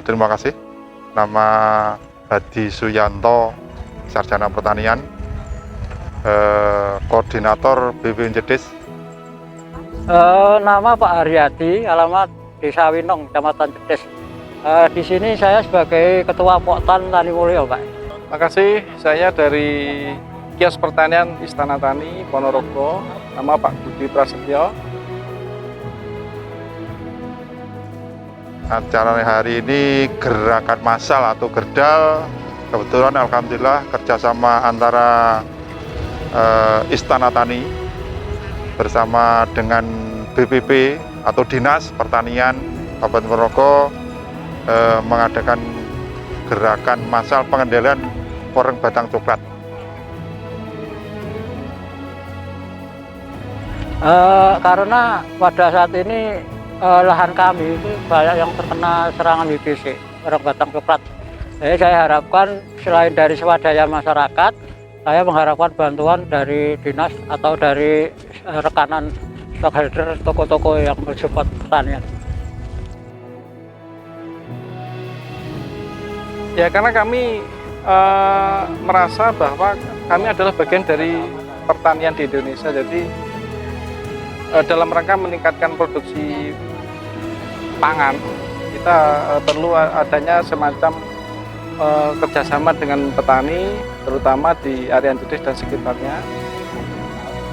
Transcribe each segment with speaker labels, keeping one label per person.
Speaker 1: Terima kasih. Nama Hadi Suyanto, Sarjana Pertanian, Koordinator BPN Jedes.
Speaker 2: Nama Pak Haryadi, alamat Desa Winong, Kecamatan Jedes. Di sini saya sebagai Ketua Poktan Tani Mulyo, Pak.
Speaker 3: Makasih, saya dari Kios Pertanian Istana Tani Ponorogo, nama Pak Budi Prasetyo.
Speaker 1: Acara hari ini gerakan massal atau gerdal, kebetulan alhamdulillah kerjasama antara Istana Tani bersama dengan BPP atau Dinas Pertanian Kabupaten Ponorogo mengadakan gerakan massal pengendalian koreng batang coklat.
Speaker 2: Karena pada saat ini lahan kami itu banyak yang terkena serangan WBC, koreng batang coklat. Jadi saya harapkan selain dari swadaya masyarakat, saya mengharapkan bantuan dari dinas atau dari rekanan stockholder toko-toko yang mensupport pertanian.
Speaker 3: Ya, karena kami merasa bahwa kami adalah bagian dari pertanian di Indonesia, jadi dalam rangka meningkatkan produksi pangan, kita perlu adanya semacam kerjasama dengan petani, terutama di area Jedes dan sekitarnya,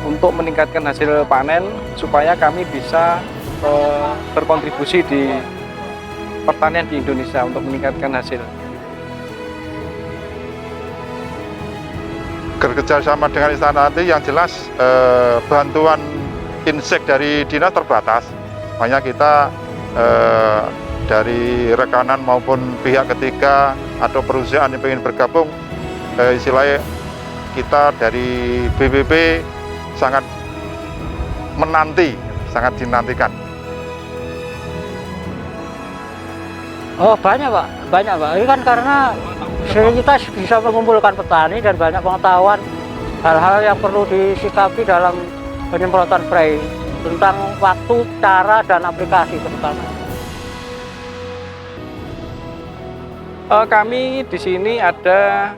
Speaker 3: untuk meningkatkan hasil panen supaya kami bisa berkontribusi di pertanian di Indonesia untuk meningkatkan hasil.
Speaker 1: Kerjasama dengan Istana Tani yang jelas bantuan insek dari dinas terbatas, makanya kita dari rekanan maupun pihak ketiga atau perusahaan yang ingin bergabung, istilahnya kita dari BPP sangat menanti, sangat dinantikan.
Speaker 2: Oh banyak Pak, banyak Pak. Ini kan karena kita bisa mengumpulkan petani dan banyak pengetahuan hal-hal yang perlu disikapi dalam penyemprotan spray tentang waktu, cara, dan aplikasi terutama.
Speaker 3: Kami di sini ada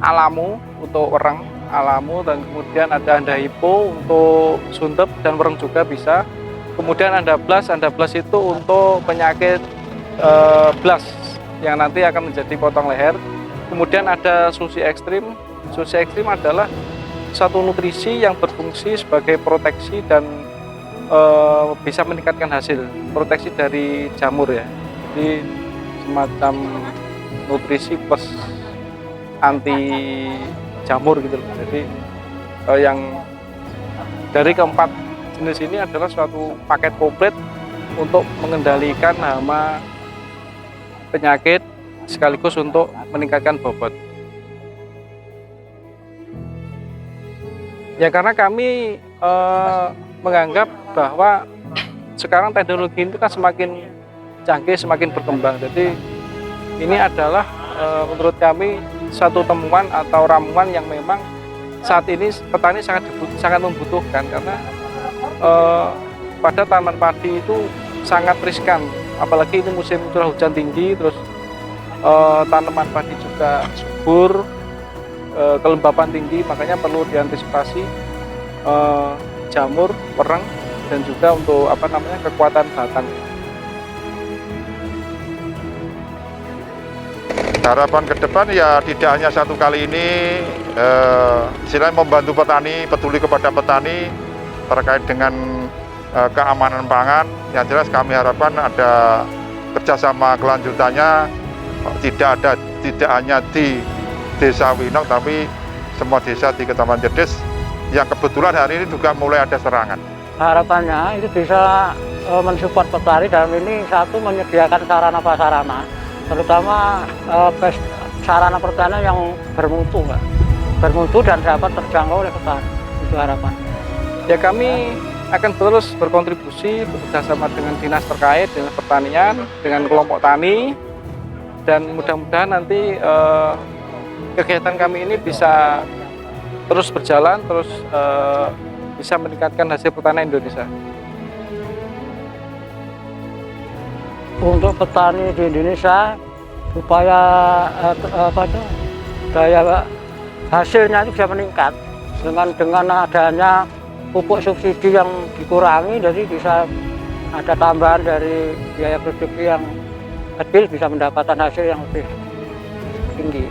Speaker 3: alamu untuk wereng, alamu, dan kemudian ada andahipo untuk suntep dan wereng juga bisa. Kemudian andablas itu untuk penyakit blas yang nanti akan menjadi potong leher. Kemudian ada susi ekstrim. Susi ekstrim adalah satu nutrisi yang berfungsi sebagai proteksi dan bisa meningkatkan hasil proteksi dari jamur ya. Jadi semacam nutrisi plus anti jamur gitu loh. Jadi yang dari keempat jenis ini adalah suatu paket komplit untuk mengendalikan hama, penyakit, sekaligus untuk meningkatkan bobot. Ya karena kami menganggap bahwa sekarang teknologi itu kan semakin canggih, semakin berkembang. Jadi ini adalah menurut kami satu temuan atau ramuan yang memang saat ini petani sangat membutuhkan, karena pada tanaman padi itu sangat riskan, apalagi ini musim curah hujan tinggi, terus tanaman padi juga subur, kelembapan tinggi, makanya perlu diantisipasi jamur, wereng, dan juga untuk kekuatan batang.
Speaker 1: Harapan ke depan ya tidak hanya satu kali ini, selain membantu petani, peduli kepada petani terkait dengan keamanan pangan, yang jelas kami harapkan ada kerjasama kelanjutannya, tidak hanya di Desa Winong, tapi semua desa di Kecamatan Jedes yang kebetulan hari ini juga mulai ada serangan.
Speaker 2: Harapannya itu bisa mensupport petani dalam ini, satu menyediakan sarana prasarana, terutama sarana pertanian yang bermutu, Pak. Bermutu dan dapat terjangkau oleh petani. Itu harapan.
Speaker 3: Ya kami akan terus berkontribusi bekerjasama dengan dinas terkait, dinas pertanian, dengan kelompok tani, dan mudah-mudahan nanti kegiatan kami ini bisa terus berjalan, terus bisa meningkatkan hasil pertanian Indonesia.
Speaker 2: untuk petani di Indonesia supaya daya hasilnya itu bisa meningkat dengan adanya pupuk subsidi yang dikurangi, jadi bisa ada tambahan dari biaya produksi yang kecil, bisa mendapatkan hasil yang lebih tinggi.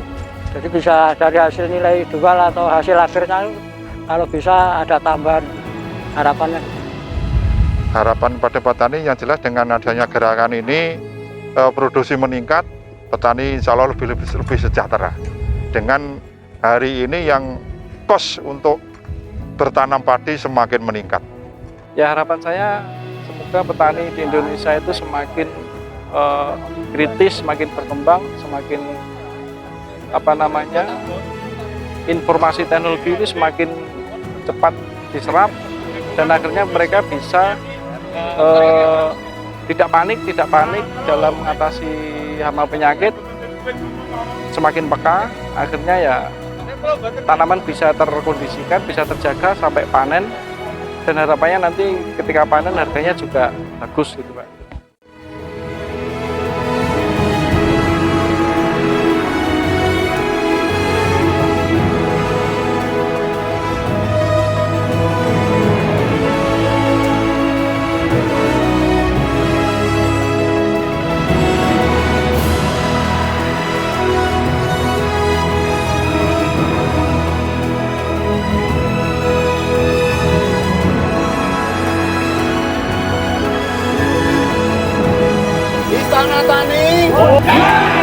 Speaker 2: Jadi bisa dari hasil nilai jual atau hasil akhirnya kalau bisa ada tambahan, harapannya.
Speaker 1: Harapan pada petani yang jelas dengan adanya gerakan ini produksi meningkat, petani insya Allah lebih sejahtera. Dengan hari ini yang kos untuk bertanam padi semakin meningkat.
Speaker 3: Ya harapan saya semoga petani di Indonesia itu semakin kritis, semakin berkembang, semakin informasi teknologi itu semakin cepat diserap, dan akhirnya mereka bisa tidak panik dalam mengatasi hama penyakit, semakin peka, akhirnya ya tanaman bisa terkondisikan, bisa terjaga sampai panen, dan harapannya nanti ketika panen harganya juga bagus gitu Pak.
Speaker 4: Istana Tani.